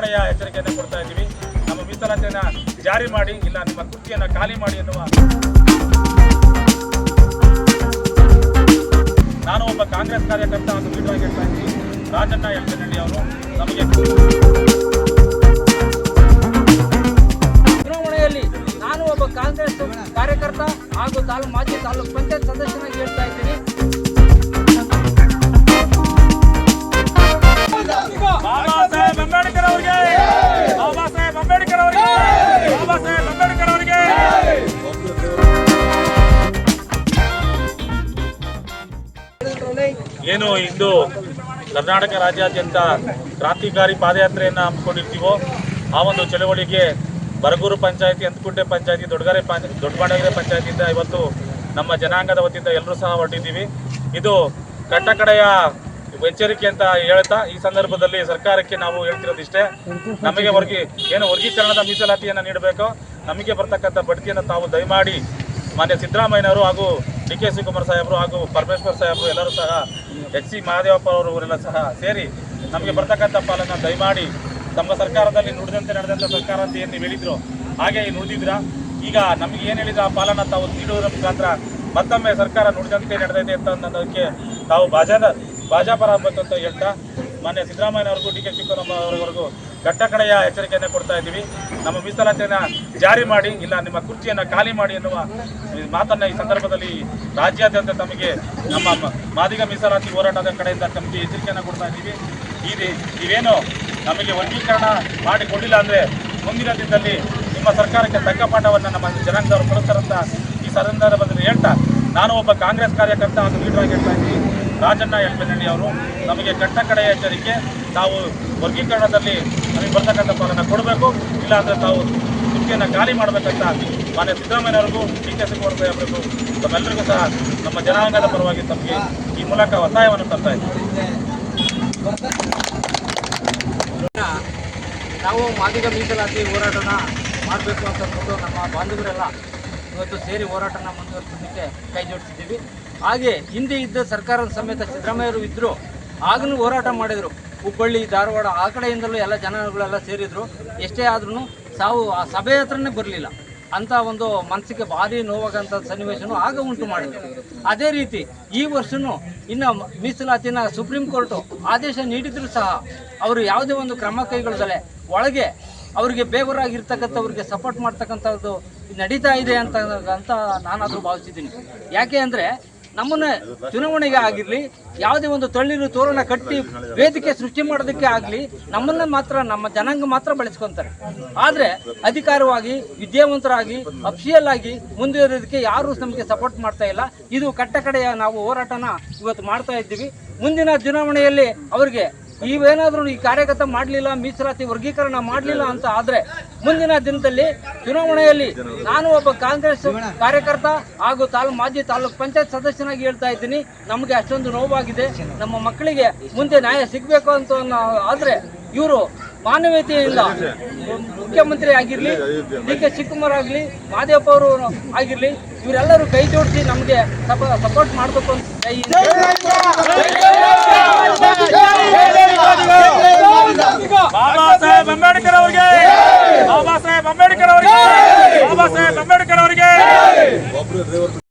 ಕಟ್ಟಕಡೆಯ ಎಚ್ಚರಿಕೆಯನ್ನು ಕೊಡ್ತಾ ಇದ್ದೀವಿ. ನಮ್ಮ ಮೀಸಲಾತಿಯನ್ನು ಜಾರಿ ಮಾಡಿ, ಇಲ್ಲ ನಿಮ್ಮ ಕುರ್ಚಿಯನ್ನು ಖಾಲಿ ಮಾಡಿ ಎನ್ನುವ. ನಾನು ಒಬ್ಬ ಕಾಂಗ್ರೆಸ್ ಕಾರ್ಯಕರ್ತ ಹಾಗೂ ಲೀಡರ್ ಆಗಿ ಹೇಳ್ತಾ ಇದ್ದೀನಿ. ರಾಜಣ್ಣ ಯಲಚನಹಳ್ಳಿ ಅವರು ನಮಗೆ ಚುನಾವಣೆಯಲ್ಲಿ ನಾನು ಒಬ್ಬ ಕಾಂಗ್ರೆಸ್ ಕಾರ್ಯಕರ್ತ ಹಾಗೂ ಮಾಜಿ ತಾಲೂಕು ಪಂಚಾಯತ್ ಸದಸ್ಯನಾಗಿ ಹೇಳ್ತಾ ಇದ್ದೀನಿ. ಬಾಬಾ ಸಾಹೇಬ್ ಅಂಬೇಡ್ಕರ್ ಅವರಿಗೆ, ಬಾಬಾ ಸಾಹೇಬ್ ಅಂಬೇಡ್ಕರ್ ಅವರಿಗೆ, ಬಾಬಾ ಸಾಹೇಬ್ ಅಂಬೇಡ್ಕರ್ ಅವರಿಗೆ. ಏನು ಇಂದು ಕರ್ನಾಟಕ ರಾಜ್ಯಾದ್ಯಂತ ಕ್ರಾಂತಿಕಾರಿ ಪಾದಯಾತ್ರೆಯನ್ನು ಹಮ್ಮಿಕೊಂಡಿರ್ತೀವೋ ಆ ಒಂದು ಚಳವಳಿಗೆ ಬರಗೂರು ಪಂಚಾಯತಿ, ಅಂತಕುಂಟೆ ಪಂಚಾಯತಿ, ದೊಡ್ಡಬಾಣಗೆರೆ ಪಂಚಾಯತಿಯಿಂದ ಇವತ್ತು ನಮ್ಮ ಜನಾಂಗದ ವತಿಯಿಂದ ಎಲ್ಲರೂ ಸಹ ಹೊರಟಿದ್ದೀವಿ. ಇದು ಕಟ್ಟಕಡೆಯ ಎಚ್ಚರಿಕೆ ಅಂತ ಹೇಳ್ತಾ ಈ ಸಂದರ್ಭದಲ್ಲಿ ಸರ್ಕಾರಕ್ಕೆ ನಾವು ಹೇಳ್ತಿರೋದಿಷ್ಟೇ, ನಮಗೆ ವರ್ಗೀಕರಣದ ಮೀಸಲಾತಿಯನ್ನು ನೀಡಬೇಕು. ನಮಗೆ ಬರ್ತಕ್ಕಂಥ ಬಡ್ತಿಯನ್ನು ತಾವು ದಯಮಾಡಿ ಮಾನ್ಯ ಸಿದ್ದರಾಮಯ್ಯನವರು ಹಾಗೂ ಡಿ ಕೆ ಶಿವಕುಮಾರ್ ಸಾಹೇಬರು ಹಾಗೂ ಪರಮೇಶ್ವರ್ ಸಾಹೇಬರು ಎಲ್ಲರೂ ಸಹ ಎಚ್ ಸಿ ಮಹದೇವಪ್ಪ ಅವರೆಲ್ಲ ಸಹ ಸೇರಿ ನಮಗೆ ಬರ್ತಕ್ಕಂಥ ಪಾಲನ್ನು ದಯಮಾಡಿ ನಮ್ಮ ಸರ್ಕಾರದಲ್ಲಿ ನುಡಿದಂತೆ ನಡೆದಂಥ ಸರ್ಕಾರ ಅಂತ ಏನು ನೀವು ಹೇಳಿದ್ರು ಹಾಗೆ ನುಡಿದಿದ್ರ. ಈಗ ನಮಗೆ ಏನು ಹೇಳಿದ್ರು ಆ ಪಾಲನ್ನು ತಾವು ನೀಡುವುದರ ಮುಖಾಂತರ ಮತ್ತೊಮ್ಮೆ ಸರ್ಕಾರ ನುಡಿದಂತೆ ನಡೆದಿದೆ ಅಂತ ಅನ್ನೋದಕ್ಕೆ ತಾವು ಭಾಜಪರ ಆಗಬೇಕು ಅಂತ ಹೇಳ್ತಾ ಮಾನ್ಯ ಸಿದ್ದರಾಮಯ್ಯನವ್ರಿಗೂ ಡಿ ಕೆ ಶಿವಕುಮಾರ್ ಅವರವರೆಗೂ ಕಟ್ಟಕಡೆಯ ಎಚ್ಚರಿಕೆಯನ್ನು ಕೊಡ್ತಾ ಇದ್ದೀವಿ. ನಮ್ಮ ಮೀಸಲಾತಿಯನ್ನು ಜಾರಿ ಮಾಡಿ, ಇಲ್ಲ ನಿಮ್ಮ ಕುರ್ಚಿಯನ್ನು ಖಾಲಿ ಮಾಡಿ ಎನ್ನುವ ಮಾತನ್ನು ಈ ಸಂದರ್ಭದಲ್ಲಿ ರಾಜ್ಯಾದ್ಯಂತ ತಮಗೆ ನಮ್ಮ ಮಾದಿಗ ಮೀಸಲಾತಿ ಹೋರಾಟದ ಕಡೆಯಿಂದ ತಮಗೆ ಎಚ್ಚರಿಕೆಯನ್ನು ಕೊಡ್ತಾ ಇದ್ದೀವಿ. ನೀವೇನು ನಮಗೆ ವರ್ಗೀಕರಣ ಮಾಡಿಕೊಡಲಿಲ್ಲ ಅಂದರೆ ಮುಂದಿನ ದಿನದಲ್ಲಿ ನಿಮ್ಮ ಸರ್ಕಾರಕ್ಕೆ ತಕ್ಕ ಪಾಠವನ್ನು ನಮ್ಮ ಜನಾಂಗದವರು ಕೊಡುತ್ತಾರಂತ ಈ ಸಂದರ್ಭದಲ್ಲಿ ಹೇಳ್ತಾ ನಾನು ಒಬ್ಬ ಕಾಂಗ್ರೆಸ್ ಕಾರ್ಯಕರ್ತ ಹಾಗೂ ಲೀಡರ್ ಆಗಿ ಹೇಳ್ತಾ ಇದ್ದೀನಿ. ರಾಜಣ್ಣ ಯಲಚನಹಳ್ಳಿ ಅವರು ನಮಗೆ ಕಟ್ಟಕಡೆಯ ಎಚ್ಚರಿಕೆ, ತಾವು ವರ್ಗೀಕರಣದಲ್ಲಿ ನಮಗೆ ಬರ್ತಕ್ಕಂಥ ಪಾಲನ್ನು ಕೊಡಬೇಕು, ಇಲ್ಲಾಂದರೆ ತಾವು ಕುರ್ಚಿಯನ್ನು ಖಾಲಿ ಮಾಡಬೇಕಂತ ಮಾನ್ಯ ಸಿದ್ದರಾಮಯ್ಯನವ್ರಿಗೂ ಡಿ ಕೆ ಶಿವಕುಮಾರ್ ಸಾಹೇಬರಿಗೂ ತಮ್ಮೆಲ್ಲರಿಗೂ ಸಹ ನಮ್ಮ ಜನಾಂಗದ ಪರವಾಗಿ ತಮಗೆ ಈ ಮೂಲಕ ಒತ್ತಾಯವನ್ನು ತರ್ತಾ ಇದ್ದೀವಿ. ನಾವು ಮಾದಿಗ ಮೀಸಲಾತಿ ಹೋರಾಟನ ಮಾಡಬೇಕು ಅಂತಂದ್ಬಿಟ್ಟು ನಮ್ಮ ಬಾಂಧವರೆಲ್ಲ ಇವತ್ತು ಸೇರಿ ಹೋರಾಟನ ಮುಂದುವರಿಸೋದಕ್ಕೆ ಕೈ ಜೋಡಿಸಿದ್ದೀವಿ. ಹಾಗೆ ಹಿಂದೆ ಇದ್ದ ಸರ್ಕಾರದ ಸಮೇತ ಸಿದ್ದರಾಮಯ್ಯರು ಇದ್ದರು, ಆಗಲೂ ಹೋರಾಟ ಮಾಡಿದರು. ಹುಬ್ಬಳ್ಳಿ, ಧಾರವಾಡ ಆ ಕಡೆಯಿಂದಲೂ ಎಲ್ಲ ಜನಗಳೆಲ್ಲ ಸೇರಿದರು. ಎಷ್ಟೇ ಆದ್ರೂ ಆ ಸಭೆ ಹತ್ರನೇ ಬರಲಿಲ್ಲ ಅಂತ ಒಂದು ಮನಸ್ಸಿಗೆ ಭಾರಿ ನೋವಾಗಂಥ ಸನ್ನಿವೇಶನೂ ಆಗ ಉಂಟು ಮಾಡಿದ್ರು. ಅದೇ ರೀತಿ ಈ ವರ್ಷವೂ ಇನ್ನು ಮೀಸಲಾತಿನ ಸುಪ್ರೀಂ ಕೋರ್ಟು ಆದೇಶ ನೀಡಿದರೂ ಸಹ ಅವರು ಯಾವುದೇ ಒಂದು ಕ್ರಮ ಕೈಗೊಳ್ಳದಲೆ ಒಳಗೆ ಅವರಿಗೆ ಬೇಗರಾಗಿರ್ತಕ್ಕಂಥವ್ರಿಗೆ ಸಪೋರ್ಟ್ ಮಾಡ್ತಕ್ಕಂಥದ್ದು ನಡೀತಾ ಇದೆ ಅಂತ ನಾನಾದರೂ ಭಾವಿಸಿದ್ದೀನಿ. ಯಾಕೆ ಅಂದರೆ ನಮ್ಮನ್ನು ಚುನಾವಣೆಗೆ ಆಗಿರಲಿ, ಯಾವುದೇ ಒಂದು ತಳ್ಳಿರು ತೋರಣ ಕಟ್ಟಿ ವೇದಿಕೆ ಸೃಷ್ಟಿ ಮಾಡೋದಕ್ಕೆ ಆಗಲಿ ನಮ್ಮನ್ನು ಮಾತ್ರ, ನಮ್ಮ ಜನಾಂಗ ಮಾತ್ರ ಬಳಸ್ಕೊತಾರೆ. ಆದರೆ ಅಧಿಕಾರವಾಗಿ, ವಿದ್ಯಾವಂತರಾಗಿ, ಅಫಿಷಿಯಲ್ ಆಗಿ ಮುಂದುವರಿಯೋದಕ್ಕೆ ಯಾರೂ ನಮಗೆ ಸಪೋರ್ಟ್ ಮಾಡ್ತಾ ಇಲ್ಲ. ಇದು ಕಟ್ಟಕಡೆಯ ನಾವು ಹೋರಾಟನ ಇವತ್ತು ಮಾಡ್ತಾ ಇದ್ದೀವಿ. ಮುಂದಿನ ಚುನಾವಣೆಯಲ್ಲಿ ಅವರಿಗೆ ಇವೇನಾದರೂ ಈ ಕಾರ್ಯಗತ ಮಾಡಲಿಲ್ಲ, ಮೀಸಲಾತಿ ವರ್ಗೀಕರಣ ಮಾಡಲಿಲ್ಲ ಅಂತ ಆದರೆ ಮುಂದಿನ ದಿನದಲ್ಲಿ ಚುನಾವಣೆಯಲ್ಲಿ ನಾನು ಒಬ್ಬ ಕಾಂಗ್ರೆಸ್ ಕಾರ್ಯಕರ್ತ ಹಾಗೂ ಮಾಜಿ ತಾಲೂಕು ಪಂಚಾಯತ್ ಸದಸ್ಯನಾಗಿ ಹೇಳ್ತಾ ಇದ್ದೀನಿ. ನಮಗೆ ಅಷ್ಟೊಂದು ನೋವಾಗಿದೆ. ನಮ್ಮ ಮಕ್ಕಳಿಗೆ ಮುಂದೆ ನ್ಯಾಯ ಸಿಗಬೇಕು ಅಂತ ಆದರೆ ಇವರು ಮಾನವೀಯತೆಯಿಂದ ಮುಖ್ಯಮಂತ್ರಿ ಆಗಿರಲಿ, ಡಿ ಕೆ ಶಿವಕುಮಾರ್ ಆಗಲಿ, ಮಹದೇವಪ್ಪ ಅವರು ಆಗಿರಲಿ, ಇವರೆಲ್ಲರೂ ಕೈ ಜೋಡಿಸಿ ನಮಗೆ ಸಪೋರ್ಟ್ ಮಾಡಬೇಕು ಅಂತ ಬಾಬಾ ಸಾಹೇಬ್ ಅಂಬೇಡ್ಕರ್ ಅವರಿಗೆ, ಬಾಬಾ ಸಾಹೇಬ್ ಅಂಬೇಡ್ಕರ್ ಅವರಿಗೆ, ಬಾಬಾ ಸಾಹೇಬ್ ಅಂಬೇಡ್ಕರ್ ಅವರಿಗೆ.